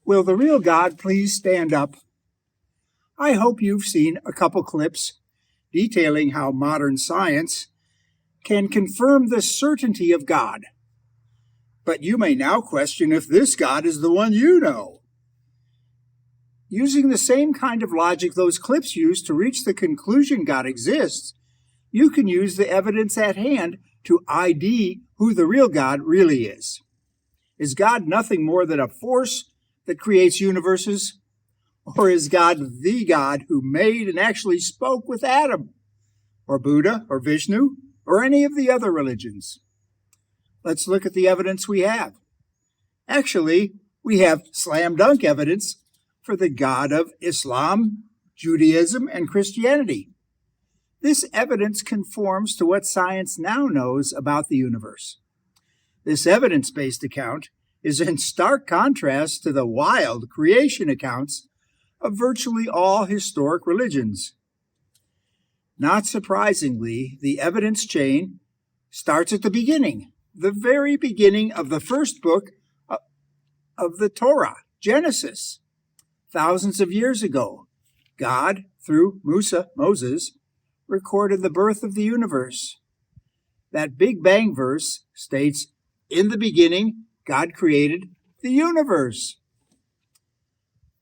Will the real God please stand up? I hope you've seen a couple clips detailing how modern science can confirm the certainty of God. But you may now question if this God is the one you know. Using the same kind of logic those clips use to reach the conclusion God exists, you can use the evidence at hand to ID who the real God really is. Is God nothing more than a force that creates universes? Or is God the God who made and actually spoke with Adam, or Buddha, or Vishnu, or any of the other religions? Let's look at the evidence we have. Actually, we have slam dunk evidence for the God of Islam, Judaism, and Christianity. This evidence conforms to what science now knows about the universe. This evidence-based account is in stark contrast to the wild creation accounts of virtually all historic religions. Not surprisingly, the evidence chain starts at the beginning, the very beginning of the first book of the Torah, Genesis. Thousands of years ago, God, through Moses, recorded the birth of the universe. That Big Bang verse states, "In the beginning, God created the universe."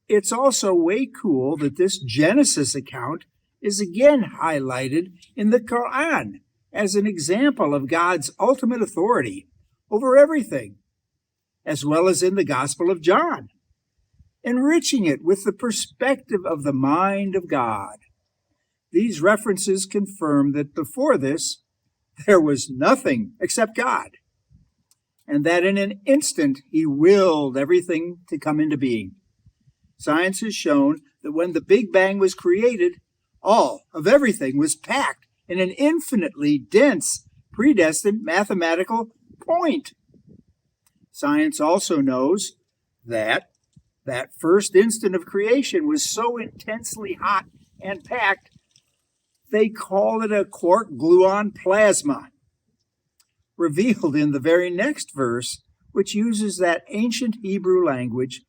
It's also way cool that this Genesis account is again highlighted in the Quran as an example of God's ultimate authority over everything, as well as in the Gospel of John, enriching it with the perspective of the mind of God. These references confirm that before this, there was nothing except God, and that in an instant he willed everything to come into being. Science has shown that when the Big Bang was created, all of everything was packed in an infinitely dense, predestined mathematical point. Science also knows that that first instant of creation was so intensely hot and packed, they call it a quark-gluon plasma. Revealed in the very next verse, which uses that ancient Hebrew language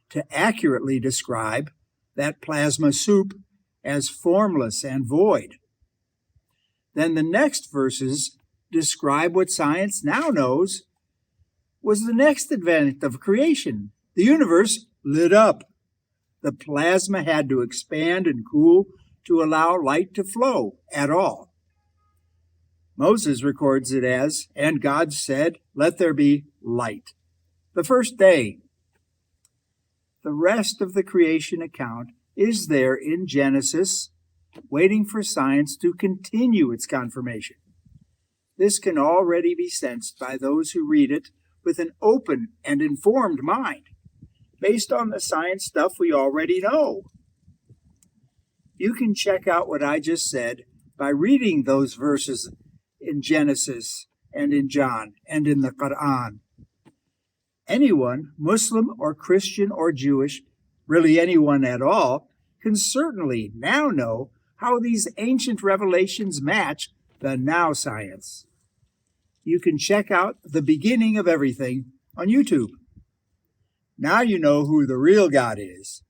to accurately describe that plasma soup as formless and void. Then the next verses describe what science now knows was the next event of creation. The universe lit up. The plasma had to expand and cool to allow light to flow at all. Moses records it as, "And God said, let there be light." The first day. The rest of the creation account is there in Genesis, waiting for science to continue its confirmation. This can already be sensed by those who read it with an open and informed mind, based on the science stuff we already know. You can check out what I just said by reading those verses in Genesis and in John and in the Quran. Anyone, Muslim or Christian or Jewish, really anyone at all, can certainly now know how these ancient revelations match the now science. You can check out The Beginning of Everything on YouTube. Now you know who the real God is.